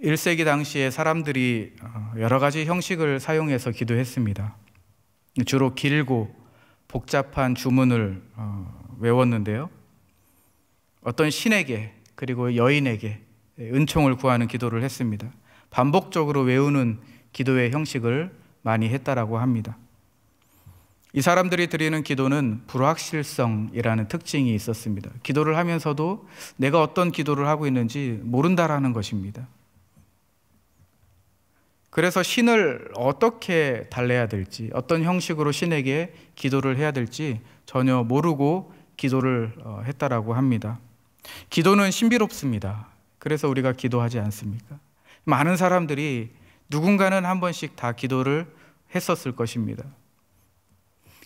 1세기 당시에 사람들이 여러 가지 형식을 사용해서 기도했습니다. 주로 길고 복잡한 주문을 외웠는데요. 어떤 신에게 그리고 여인에게 은총을 구하는 기도를 했습니다. 반복적으로 외우는 기도의 형식을 많이 했다라고 합니다. 이 사람들이 드리는 기도는 불확실성이라는 특징이 있었습니다. 기도를 하면서도 내가 어떤 기도를 하고 있는지 모른다라는 것입니다. 그래서 신을 어떻게 달래야 될지, 어떤 형식으로 신에게 기도를 해야 될지 전혀 모르고 기도를 했다라고 합니다. 기도는 신비롭습니다. 그래서 우리가 기도하지 않습니까? 많은 사람들이 누군가는 한 번씩 다 기도를 했었을 것입니다.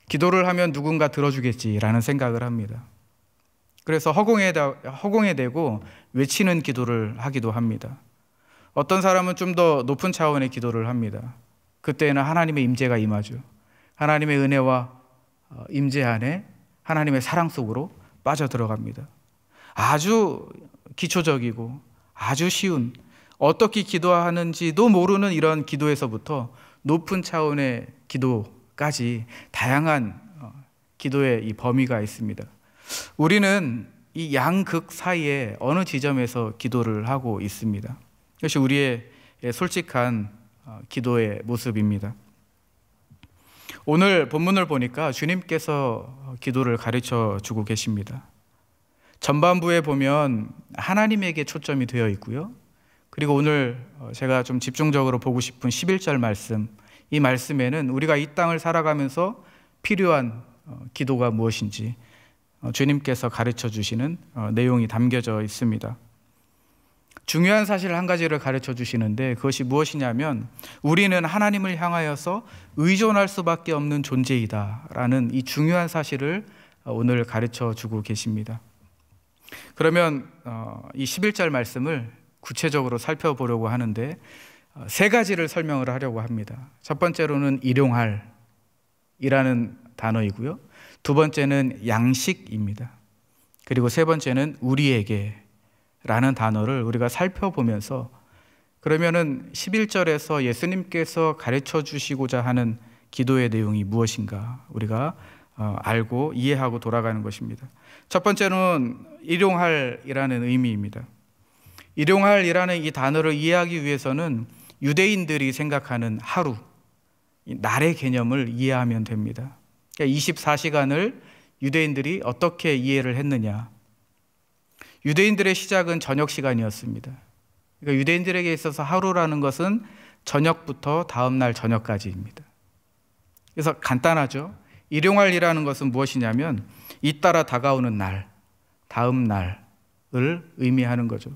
기도를 하면 누군가 들어주겠지라는 생각을 합니다. 그래서 허공에 대고 외치는 기도를 하기도 합니다. 어떤 사람은 좀 더 높은 차원의 기도를 합니다. 그때는 하나님의 임재가 임하죠. 하나님의 은혜와 임재 안에 하나님의 사랑 속으로 빠져들어갑니다. 아주 기초적이고 아주 쉬운, 어떻게 기도하는지도 모르는 이런 기도에서부터 높은 차원의 기도까지 다양한 기도의 이 범위가 있습니다. 우리는 이 양극 사이에 어느 지점에서 기도를 하고 있습니다. 이것이 우리의 솔직한 기도의 모습입니다. 오늘 본문을 보니까 주님께서 기도를 가르쳐 주고 계십니다. 전반부에 보면 하나님에게 초점이 되어 있고요. 그리고 오늘 제가 좀 집중적으로 보고 싶은 11절 말씀, 이 말씀에는 우리가 이 땅을 살아가면서 필요한 기도가 무엇인지 주님께서 가르쳐 주시는 내용이 담겨져 있습니다. 중요한 사실 한 가지를 가르쳐 주시는데 그것이 무엇이냐면 우리는 하나님을 향하여서 의존할 수밖에 없는 존재이다라는 이 중요한 사실을 오늘 가르쳐 주고 계십니다. 그러면 이 11절 말씀을 구체적으로 살펴보려고 하는데 세 가지를 설명을 하려고 합니다. 첫 번째로는 일용할이라는 단어이고요. 두 번째는 양식입니다. 그리고 세 번째는 우리에게 라는 단어를 우리가 살펴보면서 그러면은 11절에서 예수님께서 가르쳐 주시고자 하는 기도의 내용이 무엇인가 우리가 알고 이해하고 돌아가는 것입니다. 첫 번째는 일용할이라는 의미입니다. 일용할이라는 이 단어를 이해하기 위해서는 유대인들이 생각하는 하루, 날의 개념을 이해하면 됩니다. 그러니까 24시간을 유대인들이 어떻게 이해를 했느냐. 유대인들의 시작은 저녁 시간이었습니다. 그러니까 유대인들에게 있어서 하루라는 것은 저녁부터 다음날 저녁까지입니다. 그래서 간단하죠. 일용할이라는 것은 무엇이냐면 잇따라 다가오는 날, 다음 날을 의미하는 거죠.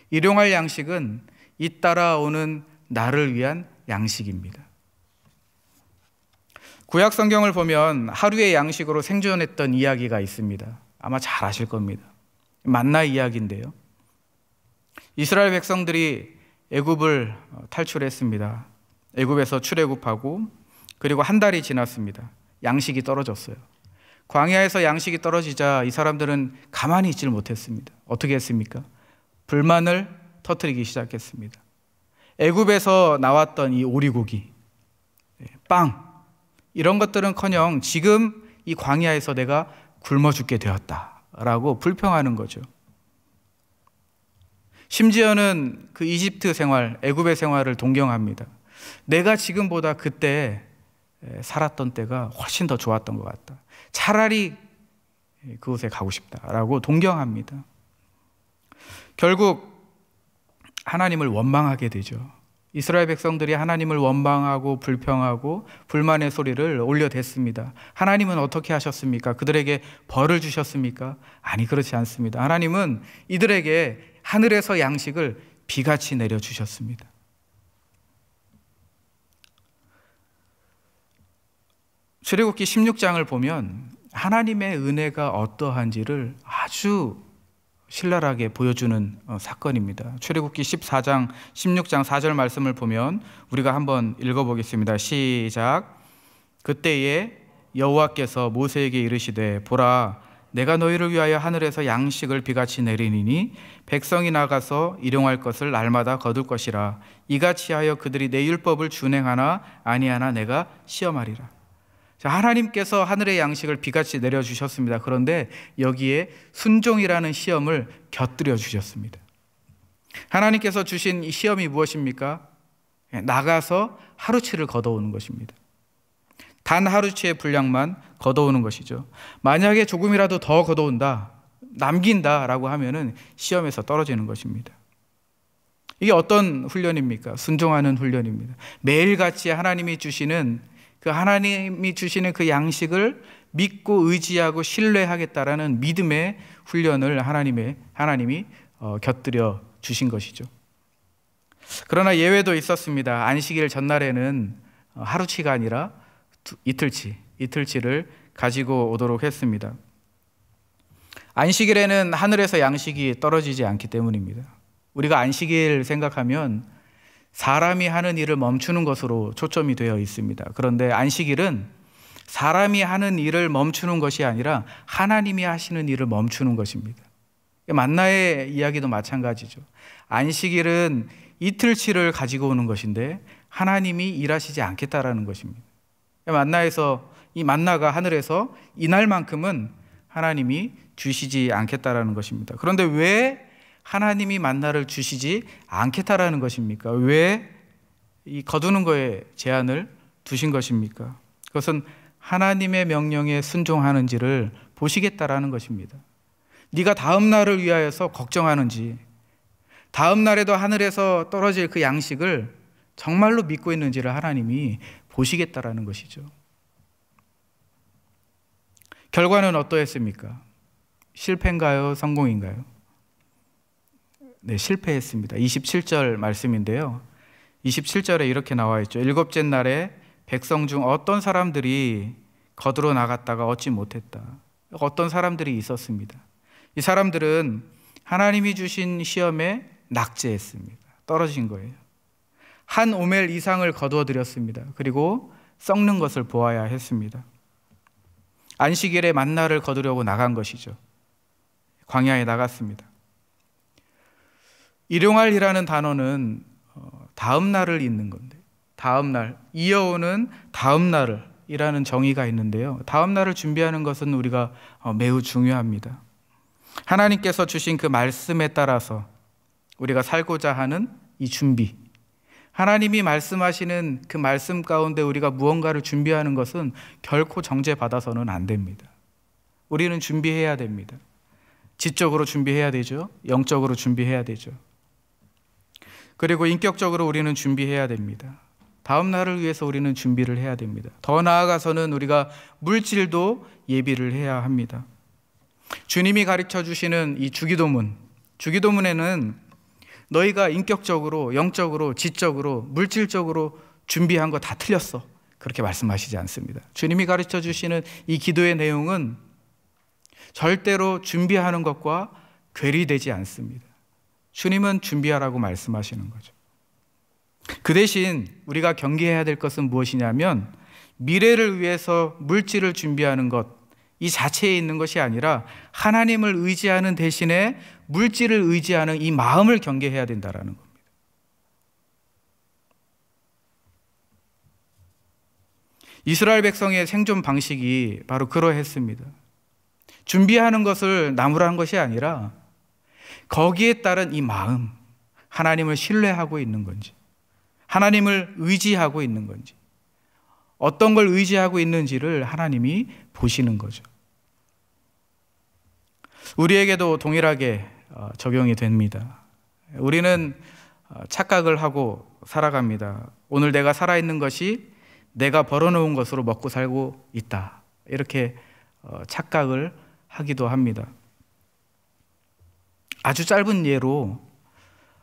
일용할 양식은 잇따라 오는 날을 위한 양식입니다. 구약 성경을 보면 하루의 양식으로 생존했던 이야기가 있습니다. 아마 잘 아실 겁니다. 만나 이야기인데요. 이스라엘 백성들이 애굽을 탈출했습니다. 애굽에서 출애굽하고 그리고 한 달이 지났습니다. 양식이 떨어졌어요. 광야에서 양식이 떨어지자 이 사람들은 가만히 있질 못했습니다. 어떻게 했습니까? 불만을 터뜨리기 시작했습니다. 애굽에서 나왔던 이 오리고기, 빵 이런 것들은커녕 지금 이 광야에서 내가 굶어 죽게 되었다라고 불평하는 거죠. 심지어는 그 이집트 생활, 애굽의 생활을 동경합니다. 내가 지금보다 그때 살았던 때가 훨씬 더 좋았던 것 같다. 차라리 그곳에 가고 싶다라고 동경합니다. 결국 하나님을 원망하게 되죠. 이스라엘 백성들이 하나님을 원망하고 불평하고 불만의 소리를 올려댔습니다. 하나님은 어떻게 하셨습니까? 그들에게 벌을 주셨습니까? 아니, 그렇지 않습니다. 하나님은 이들에게 하늘에서 양식을 비같이 내려주셨습니다. 출애굽기 16장을 보면 하나님의 은혜가 어떠한지를 아주 신랄하게 보여주는 사건입니다. 출애굽기 14장, 16장 4절 말씀을 보면 우리가 한번 읽어보겠습니다. 시작. 그때에 여호와께서 모세에게 이르시되 보라, 내가 너희를 위하여 하늘에서 양식을 비같이 내리니 백성이 나가서 일용할 것을 날마다 거둘 것이라. 이같이 하여 그들이 내 율법을 준행하나 아니하나 내가 시험하리라. 자, 하나님께서 하늘의 양식을 비같이 내려주셨습니다. 그런데 여기에 순종이라는 시험을 곁들여 주셨습니다. 하나님께서 주신 이 시험이 무엇입니까? 나가서 하루치를 걷어오는 것입니다. 단 하루치의 분량만 걷어오는 것이죠. 만약에 조금이라도 더 걷어온다, 남긴다라고 하면은 시험에서 떨어지는 것입니다. 이게 어떤 훈련입니까? 순종하는 훈련입니다. 매일같이 하나님이 주시는 그 양식을 믿고 의지하고 신뢰하겠다라는 믿음의 훈련을 하나님이 곁들여 주신 것이죠. 그러나 예외도 있었습니다. 안식일 전날에는 하루치가 아니라 이틀치를 가지고 오도록 했습니다. 안식일에는 하늘에서 양식이 떨어지지 않기 때문입니다. 우리가 안식일 생각하면 사람이 하는 일을 멈추는 것으로 초점이 되어 있습니다. 그런데 안식일은 사람이 하는 일을 멈추는 것이 아니라 하나님이 하시는 일을 멈추는 것입니다. 만나의 이야기도 마찬가지죠. 안식일은 이틀치를 가지고 오는 것인데 하나님이 일하시지 않겠다라는 것입니다. 만나에서 이 만나가 하늘에서 이날만큼은 하나님이 주시지 않겠다라는 것입니다. 그런데 왜 하나님이 만나를 주시지 않겠다라는 것입니까? 왜 이 거두는 거에 제한을 두신 것입니까? 그것은 하나님의 명령에 순종하는지를 보시겠다라는 것입니다. 네가 다음 날을 위하여서 걱정하는지, 다음 날에도 하늘에서 떨어질 그 양식을 정말로 믿고 있는지를 하나님이 보시겠다라는 것이죠. 결과는 어떠했습니까? 실패인가요? 성공인가요? 네, 실패했습니다. 27절 말씀인데요. 27절에 이렇게 나와 있죠. 일곱째 날에 백성 중 어떤 사람들이 거두러 나갔다가 얻지 못했다. 어떤 사람들이 있었습니다. 이 사람들은 하나님이 주신 시험에 낙제했습니다. 떨어진 거예요. 한 오멜 이상을 거두어 드렸습니다. 그리고 썩는 것을 보아야 했습니다. 안식일에 만나를 거두려고 나간 것이죠. 광야에 나갔습니다. 일용할이라는 단어는 다음 날을 잇는 건데, 다음 날, 이어오는 다음 날을 이라는 정의가 있는데요. 다음 날을 준비하는 것은 우리가 매우 중요합니다. 하나님께서 주신 그 말씀에 따라서 우리가 살고자 하는 이 준비, 하나님이 말씀하시는 그 말씀 가운데 우리가 무언가를 준비하는 것은 결코 정죄받아서는 안 됩니다. 우리는 준비해야 됩니다. 지적으로 준비해야 되죠. 영적으로 준비해야 되죠. 그리고 인격적으로 우리는 준비해야 됩니다. 다음 날을 위해서 우리는 준비를 해야 됩니다. 더 나아가서는 우리가 물질도 예비를 해야 합니다. 주님이 가르쳐 주시는 이 주기도문에는 너희가 인격적으로, 영적으로, 지적으로, 물질적으로 준비한 거 다 틀렸어, 그렇게 말씀하시지 않습니다. 주님이 가르쳐 주시는 이 기도의 내용은 절대로 준비하는 것과 괴리되지 않습니다. 주님은 준비하라고 말씀하시는 거죠. 그 대신 우리가 경계해야 될 것은 무엇이냐면, 미래를 위해서 물질을 준비하는 것, 이 자체에 있는 것이 아니라 하나님을 의지하는 대신에 물질을 의지하는 이 마음을 경계해야 된다는 겁니다. 이스라엘 백성의 생존 방식이 바로 그러했습니다. 준비하는 것을 나무라는 것이 아니라 거기에 따른 이 마음, 하나님을 신뢰하고 있는 건지, 하나님을 의지하고 있는 건지, 어떤 걸 의지하고 있는지를 하나님이 보시는 거죠. 우리에게도 동일하게 적용이 됩니다. 우리는 착각을 하고 살아갑니다. 오늘 내가 살아있는 것이 내가 벌어놓은 것으로 먹고 살고 있다, 이렇게 착각을 하기도 합니다. 아주 짧은 예로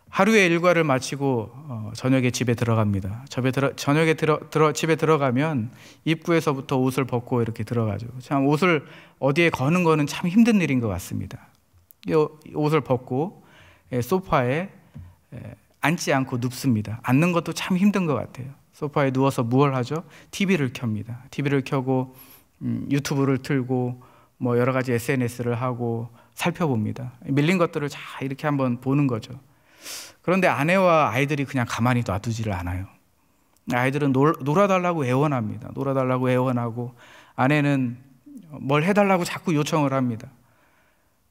하루의 일과를 마치고 저녁에 집에 들어갑니다. 저녁에 집에 들어가면 입구에서부터 옷을 벗고 이렇게 들어가죠. 참 옷을 어디에 거는 거는 참 힘든 일인 것 같습니다. 이 옷을 벗고 소파에 앉지 않고 눕습니다. 앉는 것도 참 힘든 것 같아요. 소파에 누워서 무엇을 하죠? TV를 켭니다. TV를 켜고 유튜브를 틀고 뭐 여러 가지 SNS를 하고 살펴봅니다. 밀린 것들을 잘 이렇게 한번 보는 거죠. 그런데 아내와 아이들이 그냥 가만히 놔두지를 않아요. 아이들은 놀아달라고 애원합니다. 놀아달라고 애원하고, 아내는 뭘 해달라고 자꾸 요청을 합니다.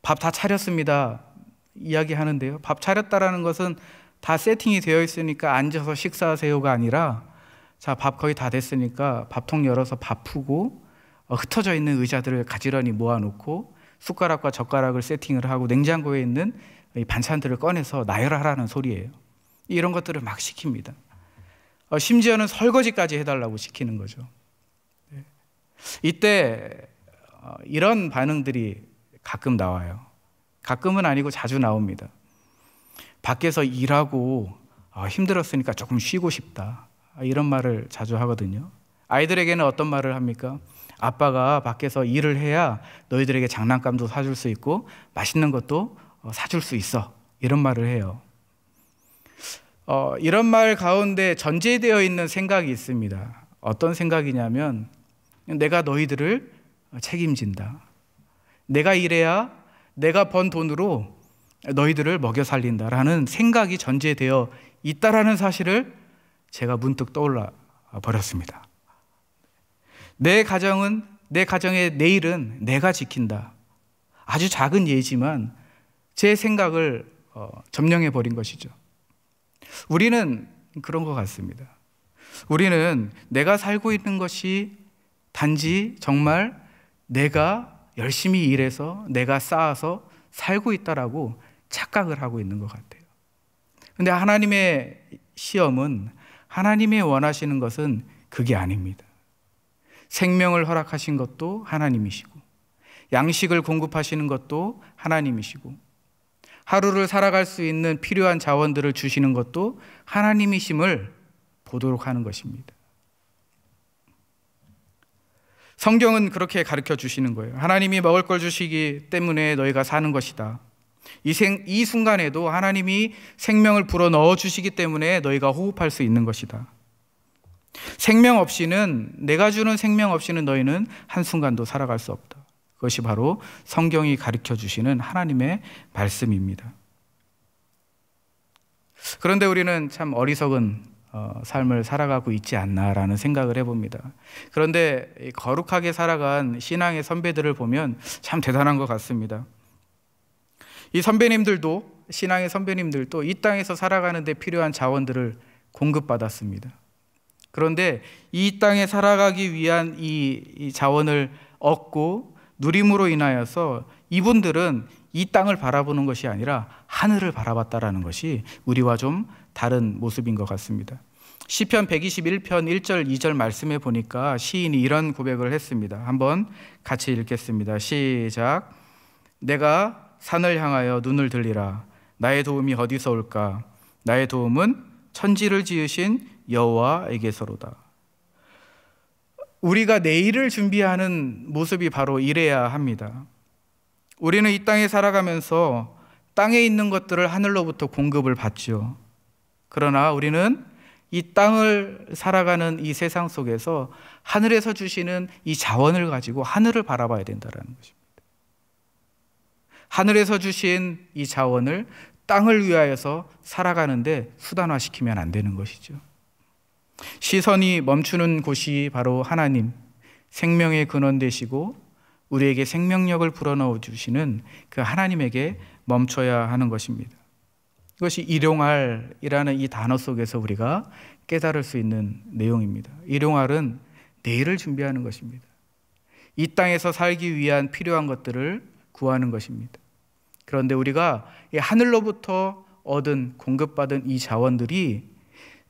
밥 다 차렸습니다 이야기하는데요, 밥 차렸다라는 것은 다 세팅이 되어 있으니까 앉아서 식사하세요가 아니라, 자, 밥 거의 다 됐으니까 밥통 열어서 밥 푸고 흩어져 있는 의자들을 가지런히 모아놓고 숟가락과 젓가락을 세팅을 하고 냉장고에 있는 이 반찬들을 꺼내서 나열하라는 소리예요. 이런 것들을 막 시킵니다. 심지어는 설거지까지 해달라고 시키는 거죠. 이때 이런 반응들이 가끔 나와요. 가끔은 아니고 자주 나옵니다. 밖에서 일하고 힘들었으니까 조금 쉬고 싶다, 이런 말을 자주 하거든요. 아이들에게는 어떤 말을 합니까? 아빠가 밖에서 일을 해야 너희들에게 장난감도 사줄 수 있고 맛있는 것도 사줄 수 있어, 이런 말을 해요. 이런 말 가운데 전제되어 있는 생각이 있습니다. 어떤 생각이냐면, 내가 너희들을 책임진다, 내가 일해야 내가 번 돈으로 너희들을 먹여 살린다라는 생각이 전제되어 있다라는 사실을 제가 문득 떠올라 버렸습니다. 내 가정의 내일은 내가 지킨다. 아주 작은 예지만 제 생각을 점령해 버린 것이죠. 우리는 그런 것 같습니다. 우리는 내가 살고 있는 것이 단지 정말 내가 열심히 일해서 내가 쌓아서 살고 있다라고 착각을 하고 있는 것 같아요. 그런데 하나님의 시험은, 하나님이 원하시는 것은 그게 아닙니다. 생명을 허락하신 것도 하나님이시고, 양식을 공급하시는 것도 하나님이시고, 하루를 살아갈 수 있는 필요한 자원들을 주시는 것도 하나님이심을 보도록 하는 것입니다. 성경은 그렇게 가르쳐 주시는 거예요. 하나님이 먹을 걸 주시기 때문에 너희가 사는 것이다. 이 순간에도 하나님이 생명을 불어 넣어 주시기 때문에 너희가 호흡할 수 있는 것이다. 생명 없이는, 내가 주는 생명 없이는 너희는 한순간도 살아갈 수 없다. 그것이 바로 성경이 가르쳐 주시는 하나님의 말씀입니다. 그런데 우리는 참 어리석은 삶을 살아가고 있지 않나라는 생각을 해봅니다. 그런데 거룩하게 살아간 신앙의 선배들을 보면 참 대단한 것 같습니다. 이 선배님들도, 신앙의 선배님들도 이 땅에서 살아가는 데 필요한 자원들을 공급받았습니다. 그런데 이 땅에 살아가기 위한 이 자원을 얻고 누림으로 인하여서 이분들은 이 땅을 바라보는 것이 아니라 하늘을 바라봤다라는 것이 우리와 좀 다른 모습인 것 같습니다. 시편 121편 1절 2절 말씀에 보니까 시인이 이런 고백을 했습니다. 한번 같이 읽겠습니다. 시작. 내가 산을 향하여 눈을 들리라. 나의 도움이 어디서 올까? 나의 도움은 천지를 지으신 여호와에게서로다. 우리가 내일을 준비하는 모습이 바로 이래야 합니다. 우리는 이 땅에 살아가면서 땅에 있는 것들을 하늘로부터 공급을 받죠. 그러나 우리는 이 땅을 살아가는 이 세상 속에서 하늘에서 주시는 이 자원을 가지고 하늘을 바라봐야 된다는 것입니다. 하늘에서 주신 이 자원을 땅을 위하여서 살아가는데 수단화시키면 안 되는 것이죠. 시선이 멈추는 곳이 바로 하나님, 생명의 근원 되시고 우리에게 생명력을 불어넣어 주시는 그 하나님에게 멈춰야 하는 것입니다. 이것이 일용할이라는 이 단어 속에서 우리가 깨달을 수 있는 내용입니다. 일용할은 내일을 준비하는 것입니다. 이 땅에서 살기 위한 필요한 것들을 구하는 것입니다. 그런데 우리가 이 하늘로부터 얻은 공급받은 이 자원들이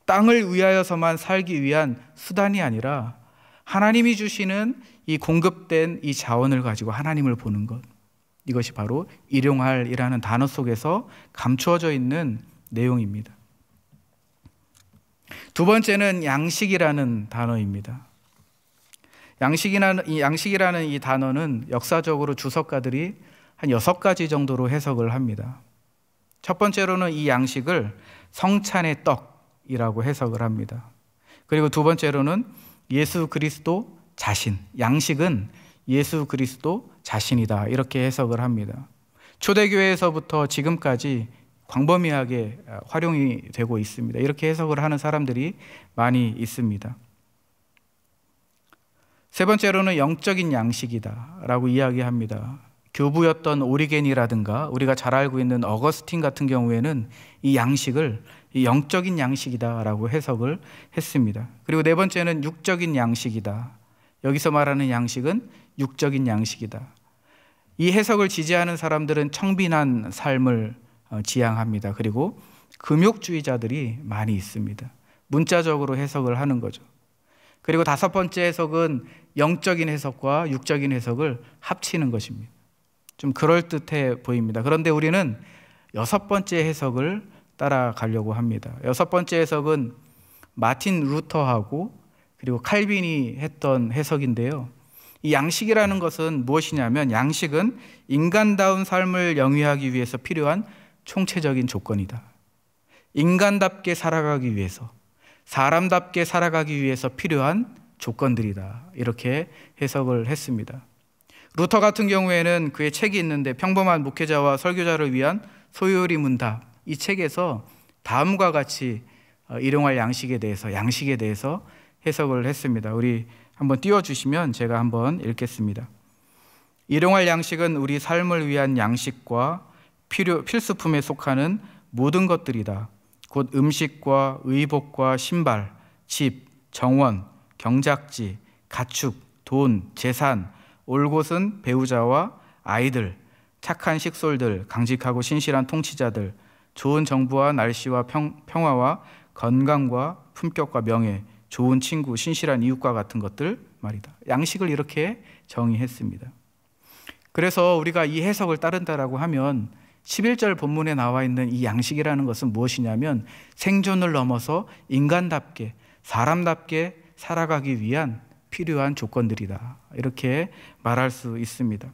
땅을 위하여서만 살기 위한 수단이 아니라 하나님이 주시는 이 공급된 이 자원을 가지고 하나님을 보는 것, 이것이 바로 일용할이라는 단어 속에서 감추어져 있는 내용입니다. 두 번째는 양식이라는 단어입니다. 양식이라는 이 단어는 역사적으로 주석가들이 한 6가지 정도로 해석을 합니다. 첫 번째로는 이 양식을 성찬의 떡이라고 해석을 합니다. 그리고 두 번째로는 예수 그리스도 자신, 양식은 예수 그리스도 자신이다. 이렇게 해석을 합니다. 초대교회에서부터 지금까지 광범위하게 활용이 되고 있습니다. 이렇게 해석을 하는 사람들이 많이 있습니다. 세 번째로는 영적인 양식이다라고 이야기합니다. 교부였던 오리겐이라든가 우리가 잘 알고 있는 어거스틴 같은 경우에는 이 양식을 영적인 양식이다라고 해석을 했습니다. 그리고 네 번째는 육적인 양식이다. 여기서 말하는 양식은 육적인 양식이다. 이 해석을 지지하는 사람들은 청빈한 삶을 지향합니다. 그리고 금욕주의자들이 많이 있습니다. 문자적으로 해석을 하는 거죠. 그리고 다섯 번째 해석은 영적인 해석과 육적인 해석을 합치는 것입니다. 좀 그럴듯해 보입니다. 그런데 우리는 여섯 번째 해석을 따라가려고 합니다. 여섯 번째 해석은 마틴 루터하고 그리고 칼빈이 했던 해석인데요. 이 양식이라는 것은 무엇이냐면 양식은 인간다운 삶을 영위하기 위해서 필요한 총체적인 조건이다. 인간답게 살아가기 위해서, 사람답게 살아가기 위해서 필요한 조건들이다. 이렇게 해석을 했습니다. 루터 같은 경우에는 그의 책이 있는데 평범한 목회자와 설교자를 위한 소요리 문답, 이 책에서 다음과 같이 일용할 양식에 대해서 해석을 했습니다. 우리 한번 띄워주시면 제가 한번 읽겠습니다. 일용할 양식은 우리 삶을 위한 양식과 필수품에 속하는 모든 것들이다. 곧 음식과 의복과 신발, 집, 정원, 경작지, 가축, 돈, 재산, 올 곳은 배우자와 아이들, 착한 식솔들, 강직하고 신실한 통치자들, 좋은 정부와 날씨와 평화와 건강과 품격과 명예, 좋은 친구, 신실한 이웃과 같은 것들 말이다. 양식을 이렇게 정의했습니다. 그래서 우리가 이 해석을 따른다라고 하면 11절 본문에 나와 있는 이 양식이라는 것은 무엇이냐면 생존을 넘어서 인간답게, 사람답게 살아가기 위한 필요한 조건들이다. 이렇게 말할 수 있습니다.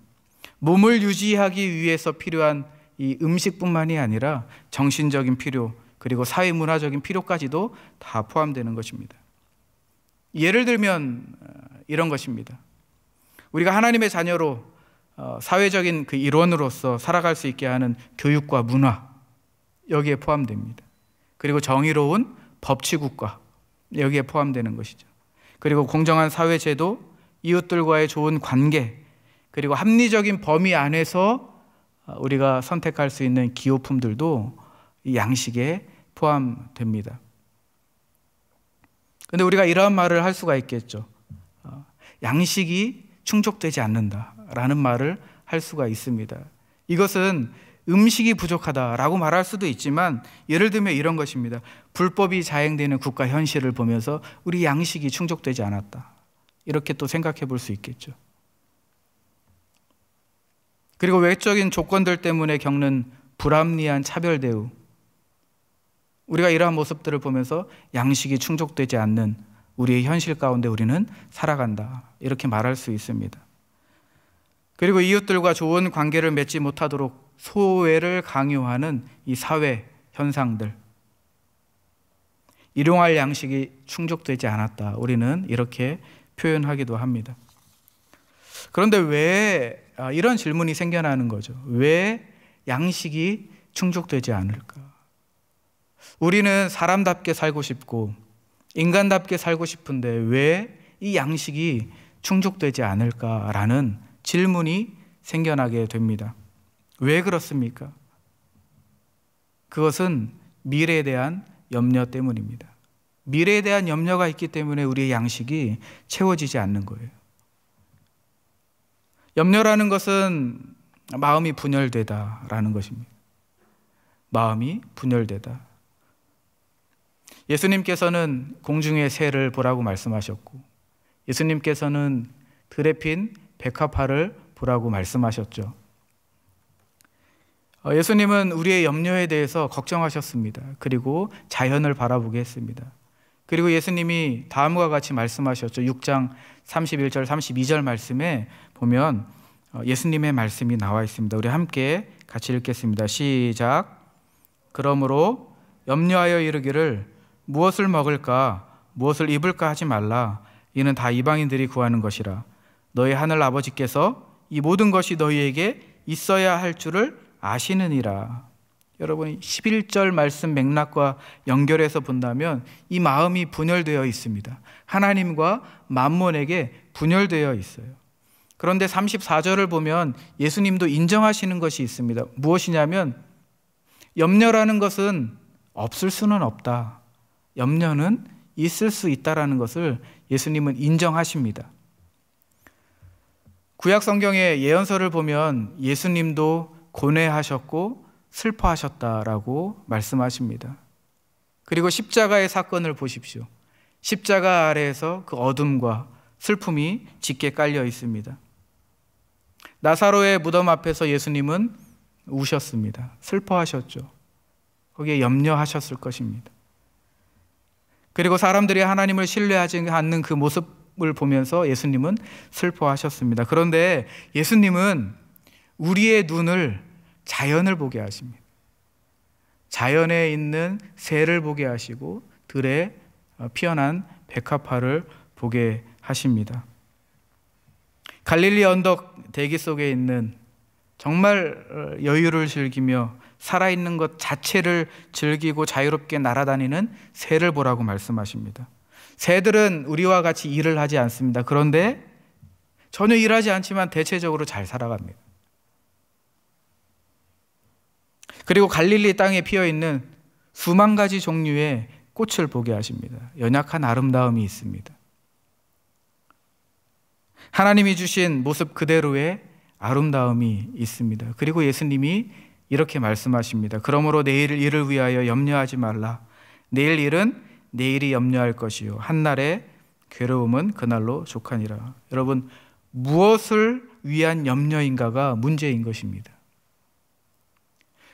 몸을 유지하기 위해서 필요한 이 음식뿐만이 아니라 정신적인 필요, 그리고 사회문화적인 필요까지도 다 포함되는 것입니다. 예를 들면 이런 것입니다. 우리가 하나님의 자녀로 사회적인 그 일원으로서 살아갈 수 있게 하는 교육과 문화, 여기에 포함됩니다. 그리고 정의로운 법치국가, 여기에 포함되는 것이죠. 그리고 공정한 사회제도, 이웃들과의 좋은 관계, 그리고 합리적인 범위 안에서 우리가 선택할 수 있는 기호품들도 이 양식에 포함됩니다. 그런데 우리가 이러한 말을 할 수가 있겠죠. 양식이 충족되지 않는다라는 말을 할 수가 있습니다. 이것은 음식이 부족하다라고 말할 수도 있지만 예를 들면 이런 것입니다. 불법이 자행되는 국가 현실을 보면서 우리 양식이 충족되지 않았다. 이렇게 또 생각해 볼 수 있겠죠. 그리고 외적인 조건들 때문에 겪는 불합리한 차별 대우, 우리가 이러한 모습들을 보면서 양식이 충족되지 않는 우리의 현실 가운데 우리는 살아간다. 이렇게 말할 수 있습니다. 그리고 이웃들과 좋은 관계를 맺지 못하도록 소외를 강요하는 이 사회 현상들, 일용할 양식이 충족되지 않았다. 우리는 이렇게 표현하기도 합니다. 그런데 왜 이런 질문이 생겨나는 거죠? 왜 양식이 충족되지 않을까? 우리는 사람답게 살고 싶고 인간답게 살고 싶은데 왜 이 양식이 충족되지 않을까라는 질문이 생겨나게 됩니다. 왜 그렇습니까? 그것은 미래에 대한 염려 때문입니다. 미래에 대한 염려가 있기 때문에 우리의 양식이 채워지지 않는 거예요. 염려라는 것은 마음이 분열되다라는 것입니다. 마음이 분열되다. 예수님께서는 공중의 새를 보라고 말씀하셨고 예수님께서는 들에 핀 백합화를 보라고 말씀하셨죠. 예수님은 우리의 염려에 대해서 걱정하셨습니다. 그리고 자연을 바라보게 했습니다. 그리고 예수님이 다음과 같이 말씀하셨죠. 6장 31절 32절 말씀에 보면 예수님의 말씀이 나와 있습니다. 우리 함께 같이 읽겠습니다. 시작. 그러므로 염려하여 이르기를 무엇을 먹을까 무엇을 입을까 하지 말라. 이는 다 이방인들이 구하는 것이라. 너희 하늘 아버지께서 이 모든 것이 너희에게 있어야 할 줄을 아시느니라. 여러분이 11절 말씀 맥락과 연결해서 본다면 이 마음이 분열되어 있습니다. 하나님과 만몬에게 분열되어 있어요. 그런데 34절을 보면 예수님도 인정하시는 것이 있습니다. 무엇이냐면 염려라는 것은 없을 수는 없다. 염려는 있을 수 있다라는 것을 예수님은 인정하십니다. 구약 성경의 예언서를 보면 예수님도 고뇌하셨고 슬퍼하셨다라고 말씀하십니다. 그리고 십자가의 사건을 보십시오. 십자가 아래에서 그 어둠과 슬픔이 짙게 깔려 있습니다. 나사로의 무덤 앞에서 예수님은 우셨습니다. 슬퍼하셨죠. 거기에 염려하셨을 것입니다. 그리고 사람들이 하나님을 신뢰하지 않는 그 모습을 보면서 예수님은 슬퍼하셨습니다. 그런데 예수님은 우리의 눈을 자연을 보게 하십니다. 자연에 있는 새를 보게 하시고 들에 피어난 백합화를 보게 하십니다. 갈릴리 언덕 대기 속에 있는 정말 여유를 즐기며 살아있는 것 자체를 즐기고 자유롭게 날아다니는 새를 보라고 말씀하십니다. 새들은 우리와 같이 일을 하지 않습니다. 그런데 전혀 일하지 않지만 대체적으로 잘 살아갑니다. 그리고 갈릴리 땅에 피어있는 수만 가지 종류의 꽃을 보게 하십니다. 연약한 아름다움이 있습니다. 하나님이 주신 모습 그대로의 아름다움이 있습니다. 그리고 예수님이 이렇게 말씀하십니다. 그러므로 내일 일을 위하여 염려하지 말라. 내일 일은 내일이 염려할 것이요 한날의 괴로움은 그날로 족하니라. 여러분, 무엇을 위한 염려인가가 문제인 것입니다.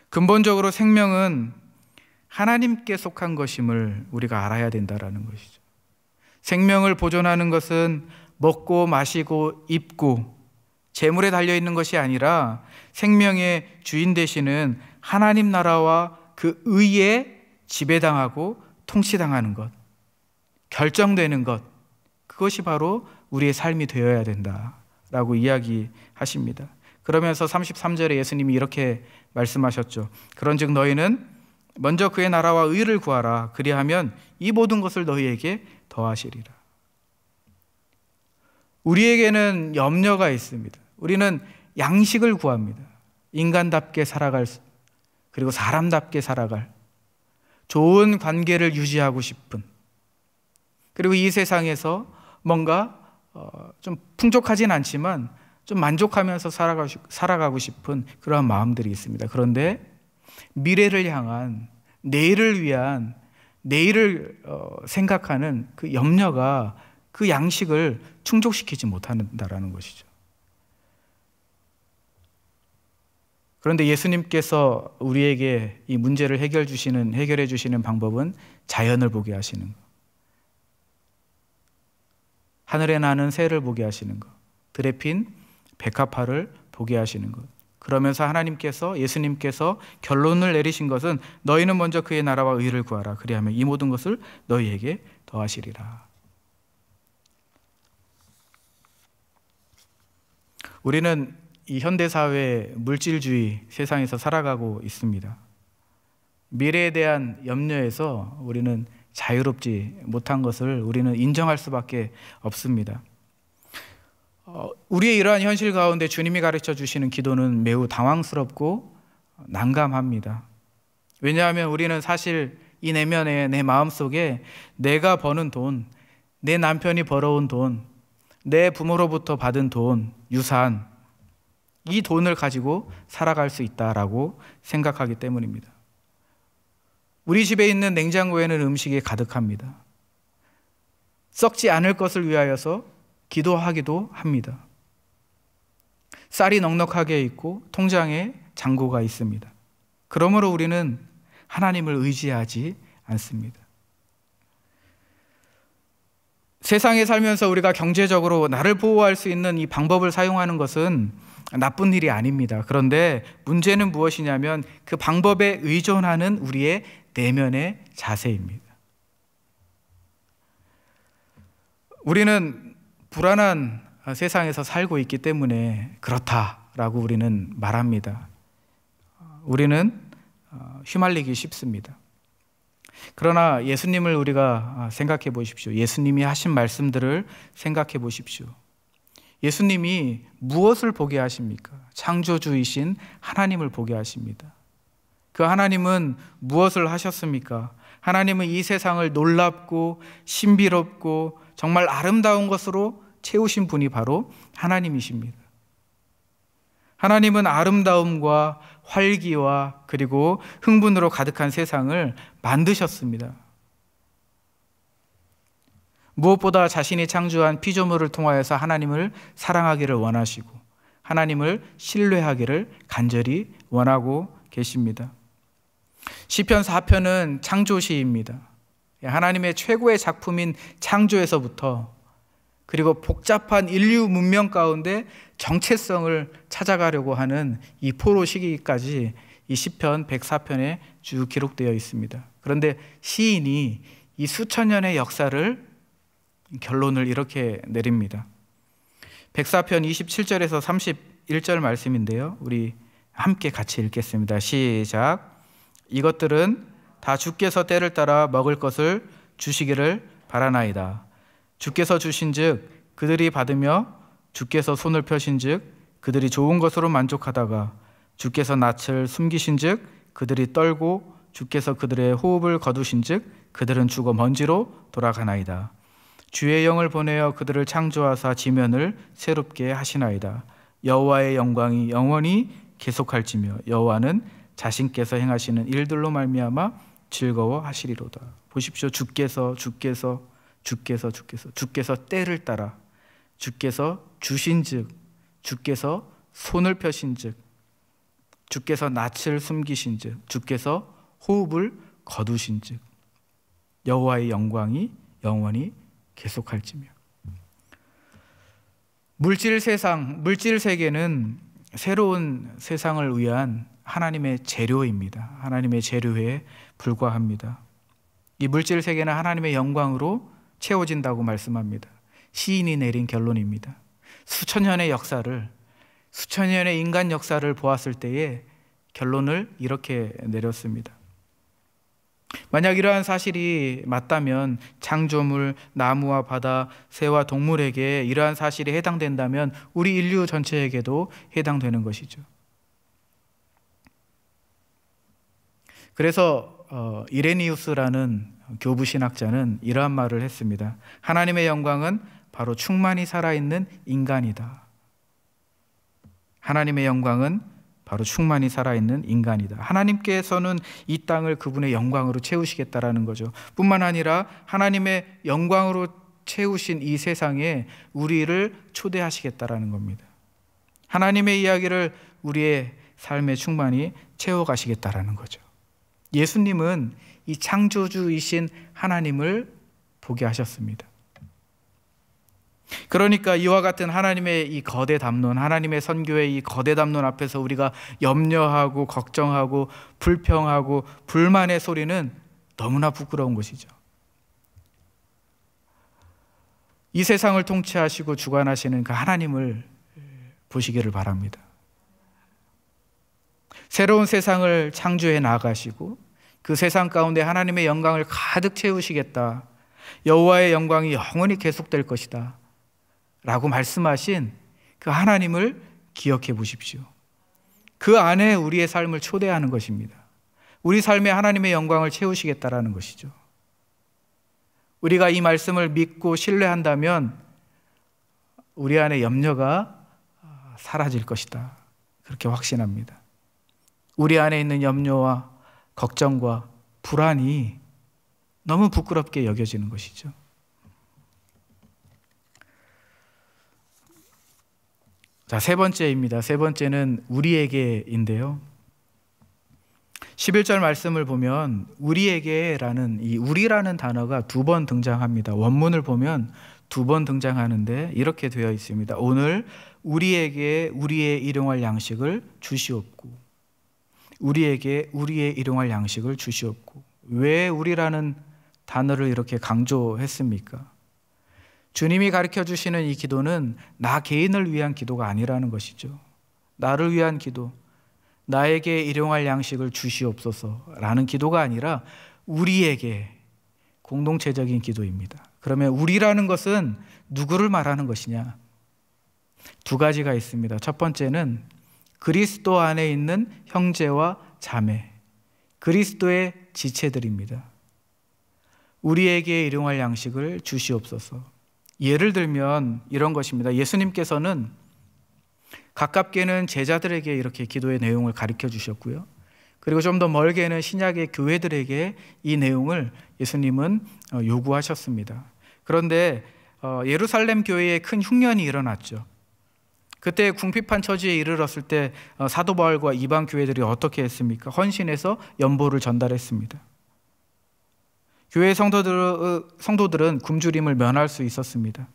근본적으로 생명은 하나님께 속한 것임을 우리가 알아야 된다는 것이죠. 생명을 보존하는 것은 먹고 마시고 입고 재물에 달려있는 것이 아니라 생명의 주인 되시는 하나님 나라와 그 의에 지배당하고 통치당하는 것, 결정되는 것, 그것이 바로 우리의 삶이 되어야 된다라고 이야기하십니다. 그러면서 33절에 예수님이 이렇게 말씀하셨죠. 그런즉 너희는 먼저 그의 나라와 의를 구하라. 그리하면 이 모든 것을 너희에게 더하시리라. 우리에게는 염려가 있습니다. 우리는 양식을 구합니다. 인간답게 살아갈 수, 그리고 사람답게 살아갈 좋은 관계를 유지하고 싶은, 그리고 이 세상에서 뭔가 좀 풍족하진 않지만 좀 만족하면서 살아가고 싶은 그러한 마음들이 있습니다. 그런데 미래를 향한, 내일을 위한, 내일을 생각하는 그 염려가 그 양식을 충족시키지 못한다는 것이죠. 그런데 예수님께서 우리에게 이 문제를 해결해 주시는 방법은 자연을 보게 하시는 것, 하늘에 나는 새를 보게 하시는 것, 들에 핀 백합화를 보게 하시는 것. 그러면서 예수님께서 결론을 내리신 것은 너희는 먼저 그의 나라와 의를 구하라. 그리하면 이 모든 것을 너희에게 더하시리라. 우리는 이 현대사회 물질주의 세상에서 살아가고 있습니다. 미래에 대한 염려에서 우리는 자유롭지 못한 것을 우리는 인정할 수밖에 없습니다. 우리의 이러한 현실 가운데 주님이 가르쳐 주시는 기도는 매우 당황스럽고 난감합니다. 왜냐하면 우리는 사실 이 내면에, 내 마음속에 내가 버는 돈, 내 남편이 벌어온 돈, 내 부모로부터 받은 돈, 유산, 이 돈을 가지고 살아갈 수 있다라고 생각하기 때문입니다. 우리 집에 있는 냉장고에는 음식이 가득합니다. 썩지 않을 것을 위하여서 기도하기도 합니다. 쌀이 넉넉하게 있고 통장에 잔고가 있습니다. 그러므로 우리는 하나님을 의지하지 않습니다. 세상에 살면서 우리가 경제적으로 나를 보호할 수 있는 이 방법을 사용하는 것은 나쁜 일이 아닙니다. 그런데 문제는 무엇이냐면 그 방법에 의존하는 우리의 내면의 자세입니다. 우리는 불안한 세상에서 살고 있기 때문에 그렇다라고 우리는 말합니다. 우리는 휘말리기 쉽습니다. 그러나 예수님을 우리가 생각해 보십시오. 예수님이 하신 말씀들을 생각해 보십시오. 예수님이 무엇을 보게 하십니까? 창조주이신 하나님을 보게 하십니다. 그 하나님은 무엇을 하셨습니까? 하나님은 이 세상을 놀랍고 신비롭고 정말 아름다운 것으로 채우신 분이 바로 하나님이십니다. 하나님은 아름다움과 활기와 그리고 흥분으로 가득한 세상을 만드셨습니다. 무엇보다 자신이 창조한 피조물을 통하여서 하나님을 사랑하기를 원하시고 하나님을 신뢰하기를 간절히 원하고 계십니다. 시편 4편은 창조시입니다. 하나님의 최고의 작품인 창조에서부터 그리고 복잡한 인류 문명 가운데 정체성을 찾아가려고 하는 이 포로 시기까지 이 시편 104편에 쭉 기록되어 있습니다. 그런데 시인이 이 수천 년의 역사를 결론을 이렇게 내립니다. 104편 27절에서 31절 말씀인데요. 우리 함께 같이 읽겠습니다. 시작. 이것들은 다 주께서 때를 따라 먹을 것을 주시기를 바라나이다. 주께서 주신즉 그들이 받으며 주께서 손을 펴신즉 그들이 좋은 것으로 만족하다가 주께서 낯을 숨기신즉 그들이 떨고 주께서 그들의 호흡을 거두신즉 그들은 죽어 먼지로 돌아가나이다. 주의 영을 보내어 그들을 창조하사 지면을 새롭게 하시나이다. 여호와의 영광이 영원히 계속할지며 여호와는 자신께서 행하시는 일들로 말미암아 즐거워하시리로다. 보십시오. 주께서 때를 따라 주께서 주신즉 주께서 손을 펴신즉 주께서 낯을 숨기신즉 주께서 호흡을 거두신즉 여호와의 영광이 영원히 계속할지며. 물질 세계는 새로운 세상을 위한 하나님의 재료입니다. 하나님의 재료에 불과합니다. 이 물질 세계는 하나님의 영광으로 채워진다고 말씀합니다. 시인이 내린 결론입니다. 수천 년의 인간 역사를 보았을 때에 결론을 이렇게 내렸습니다. 만약 이러한 사실이 맞다면 창조물, 나무와 바다, 새와 동물에게 이러한 사실이 해당된다면 우리 인류 전체에게도 해당되는 것이죠. 그래서 이레니우스라는 교부 신학자는 이러한 말을 했습니다. 하나님의 영광은 바로 충만히 살아있는 인간이다. 하나님의 영광은 바로 충만히 살아있는 인간이다. 하나님께서는 이 땅을 그분의 영광으로 채우시겠다라는 거죠. 뿐만 아니라 하나님의 영광으로 채우신 이 세상에 우리를 초대하시겠다라는 겁니다. 하나님의 이야기를 우리의 삶에 충만히 채워가시겠다라는 거죠. 예수님은 이 창조주이신 하나님을 보게 하셨습니다. 그러니까 이와 같은 하나님의 이 거대 담론, 하나님의 선교의 이 거대 담론 앞에서 우리가 염려하고 걱정하고 불평하고 불만의 소리는 너무나 부끄러운 것이죠. 이 세상을 통치하시고 주관하시는 그 하나님을 보시기를 바랍니다. 새로운 세상을 창조해 나가시고 그 세상 가운데 하나님의 영광을 가득 채우시겠다. 여호와의 영광이 영원히 계속될 것이다. 라고 말씀하신 그 하나님을 기억해 보십시오. 그 안에 우리의 삶을 초대하는 것입니다. 우리 삶에 하나님의 영광을 채우시겠다라는 것이죠. 우리가 이 말씀을 믿고 신뢰한다면 우리 안에 염려가 사라질 것이다. 그렇게 확신합니다. 우리 안에 있는 염려와 걱정과 불안이 너무 부끄럽게 여겨지는 것이죠. 자, 세 번째입니다. 세 번째는 우리에게인데요. 11절 말씀을 보면 우리에게라는 이 우리라는 단어가 두 번 등장합니다. 원문을 보면 두 번 등장하는데 이렇게 되어 있습니다. 오늘 우리에게 우리의 일용할 양식을 주시옵고. 우리에게 우리의 일용할 양식을 주시옵고. 왜 우리라는 단어를 이렇게 강조했습니까? 주님이 가르쳐 주시는 이 기도는 나 개인을 위한 기도가 아니라는 것이죠. 나를 위한 기도, 나에게 일용할 양식을 주시옵소서라는 기도가 아니라 우리에게 공동체적인 기도입니다. 그러면 우리라는 것은 누구를 말하는 것이냐? 두 가지가 있습니다. 첫 번째는 그리스도 안에 있는 형제와 자매, 그리스도의 지체들입니다. 우리에게 일용할 양식을 주시옵소서. 예를 들면 이런 것입니다. 예수님께서는 가깝게는 제자들에게 이렇게 기도의 내용을 가르쳐 주셨고요. 그리고 좀 더 멀게는 신약의 교회들에게 이 내용을 예수님은 요구하셨습니다. 그런데 예루살렘 교회에 큰 흉년이 일어났죠. 그때 궁핍한 처지에 이르렀을 때 사도 바울과 이방 교회들이 어떻게 했습니까? 헌신해서 연보를 전달했습니다. 교회 성도들은 굶주림을 면할 수 있었습니다.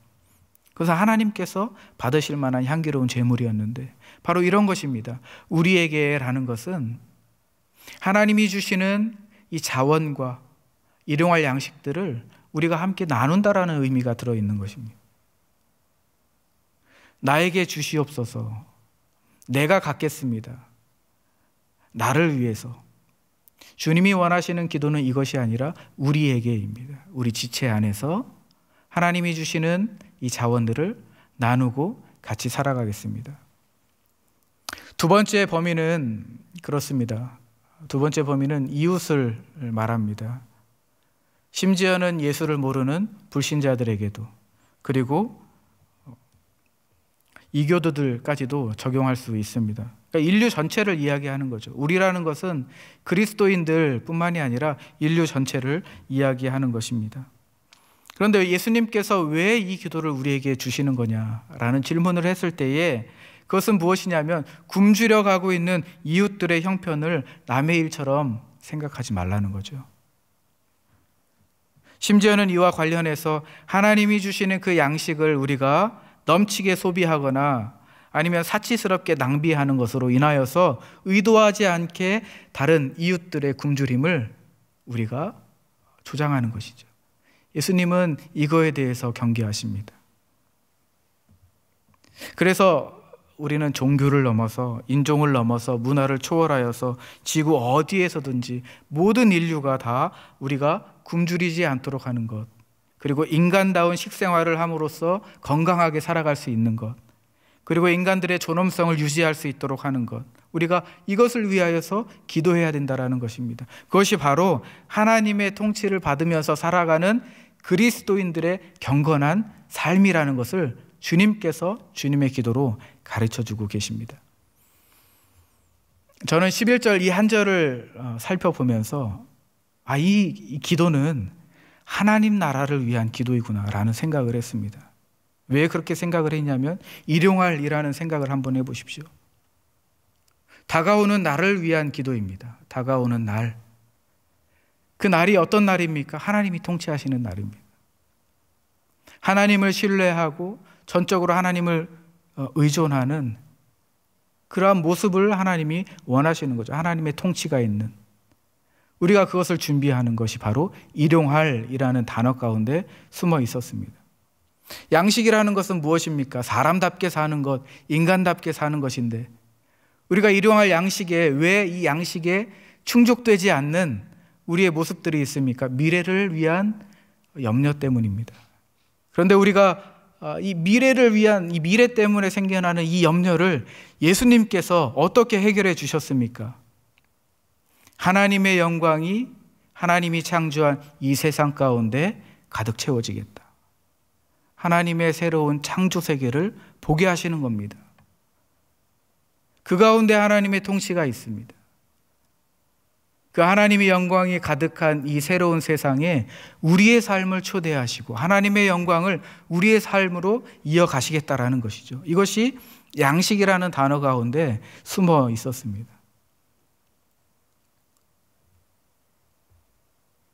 그래서 하나님께서 받으실 만한 향기로운 제물이었는데 바로 이런 것입니다. 우리에게라는 것은 하나님이 주시는 이 자원과 일용할 양식들을 우리가 함께 나눈다라는 의미가 들어있는 것입니다. 나에게 주시옵소서. 내가 갖겠습니다. 나를 위해서. 주님이 원하시는 기도는 이것이 아니라 우리에게입니다. 우리 지체 안에서 하나님이 주시는 이 자원들을 나누고 같이 살아가겠습니다. 두 번째 범위는 그렇습니다. 두 번째 범위는 이웃을 말합니다. 심지어는 예수를 모르는 불신자들에게도, 그리고 이교도들까지도 적용할 수 있습니다. 그러니까 인류 전체를 이야기하는 거죠. 우리라는 것은 그리스도인들 뿐만이 아니라 인류 전체를 이야기하는 것입니다. 그런데 예수님께서 왜 이 기도를 우리에게 주시는 거냐라는 질문을 했을 때에 그것은 무엇이냐면 굶주려 가고 있는 이웃들의 형편을 남의 일처럼 생각하지 말라는 거죠. 심지어는 이와 관련해서 하나님이 주시는 그 양식을 우리가 넘치게 소비하거나 아니면 사치스럽게 낭비하는 것으로 인하여서 의도하지 않게 다른 이웃들의 굶주림을 우리가 조장하는 것이죠. 예수님은 이거에 대해서 경계하십니다. 그래서 우리는 종교를 넘어서 인종을 넘어서 문화를 초월하여서 지구 어디에서든지 모든 인류가 다 우리가 굶주리지 않도록 하는 것, 그리고 인간다운 식생활을 함으로써 건강하게 살아갈 수 있는 것, 그리고 인간들의 존엄성을 유지할 수 있도록 하는 것, 우리가 이것을 위하여서 기도해야 된다는 것입니다. 그것이 바로 하나님의 통치를 받으면서 살아가는 그리스도인들의 경건한 삶이라는 것을 주님께서 주님의 기도로 가르쳐주고 계십니다. 저는 11절 이 한 절을 살펴보면서 이 기도는 하나님 나라를 위한 기도이구나라는 생각을 했습니다. 왜 그렇게 생각을 했냐면 일용할이라는 생각을 한번 해보십시오. 다가오는 날을 위한 기도입니다. 다가오는 날. 그 날이 어떤 날입니까? 하나님이 통치하시는 날입니다. 하나님을 신뢰하고 전적으로 하나님을 의존하는 그러한 모습을 하나님이 원하시는 거죠. 하나님의 통치가 있는. 우리가 그것을 준비하는 것이 바로 일용할이라는 단어 가운데 숨어 있었습니다. 양식이라는 것은 무엇입니까? 사람답게 사는 것, 인간답게 사는 것인데 우리가 일용할 양식에 왜 이 양식에 충족되지 않는 우리의 모습들이 있습니까? 미래를 위한 염려 때문입니다. 그런데 우리가 이 미래를 위한 이 미래 때문에 생겨나는 이 염려를 예수님께서 어떻게 해결해 주셨습니까? 하나님의 영광이 하나님이 창조한 이 세상 가운데 가득 채워지겠다. 하나님의 새로운 창조 세계를 보게 하시는 겁니다. 그 가운데 하나님의 통치가 있습니다. 그 하나님의 영광이 가득한 이 새로운 세상에 우리의 삶을 초대하시고 하나님의 영광을 우리의 삶으로 이어가시겠다라는 것이죠. 이것이 양식이라는 단어 가운데 숨어 있었습니다.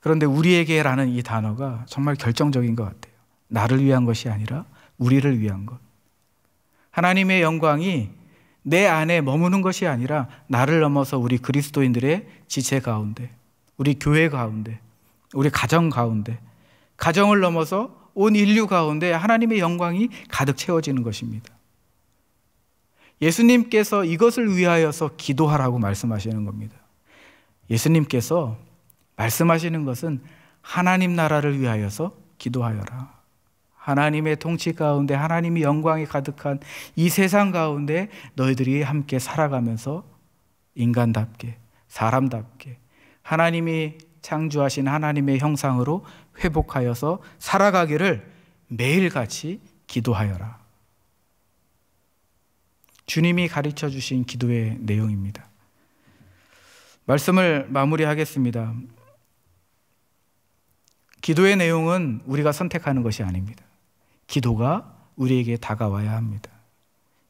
그런데 우리에게라는 이 단어가 정말 결정적인 것 같아요. 나를 위한 것이 아니라 우리를 위한 것. 하나님의 영광이 내 안에 머무는 것이 아니라 나를 넘어서 우리 그리스도인들의 지체 가운데, 우리 교회 가운데, 우리 가정 가운데, 가정을 넘어서 온 인류 가운데 하나님의 영광이 가득 채워지는 것입니다. 예수님께서 이것을 위하여서 기도하라고 말씀하시는 겁니다. 예수님께서 말씀하시는 것은 하나님 나라를 위하여서 기도하여라. 하나님의 통치 가운데 하나님의 영광이 가득한 이 세상 가운데 너희들이 함께 살아가면서 인간답게, 사람답게 하나님이 창조하신 하나님의 형상으로 회복하여서 살아가기를 매일같이 기도하여라. 주님이 가르쳐 주신 기도의 내용입니다. 말씀을 마무리하겠습니다. 기도의 내용은 우리가 선택하는 것이 아닙니다. 기도가 우리에게 다가와야 합니다.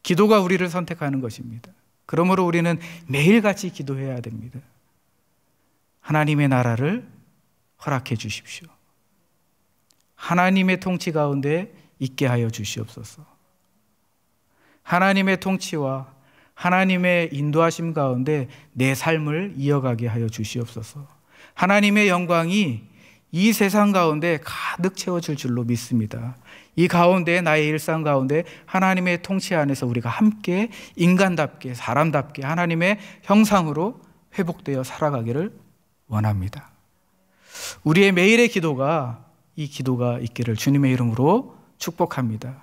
기도가 우리를 선택하는 것입니다. 그러므로 우리는 매일같이 기도해야 됩니다. 하나님의 나라를 허락해 주십시오. 하나님의 통치 가운데 있게 하여 주시옵소서. 하나님의 통치와 하나님의 인도하심 가운데 내 삶을 이어가게 하여 주시옵소서. 하나님의 영광이 이 세상 가운데 가득 채워질 줄로 믿습니다. 이 가운데 나의 일상 가운데 하나님의 통치 안에서 우리가 함께 인간답게 사람답게 하나님의 형상으로 회복되어 살아가기를 원합니다. 우리의 매일의 기도가 이 기도가 있기를 주님의 이름으로 축복합니다.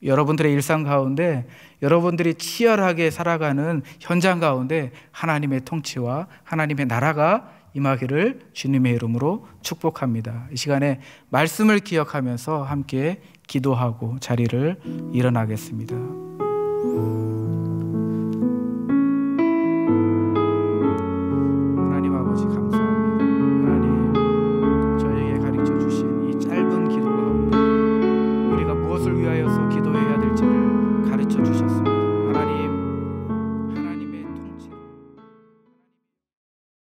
여러분들의 일상 가운데 여러분들이 치열하게 살아가는 현장 가운데 하나님의 통치와 하나님의 나라가 임하기를 주님의 이름으로 축복합니다. 이 시간에 말씀을 기억하면서 함께 기도하고 자리를 일어나겠습니다.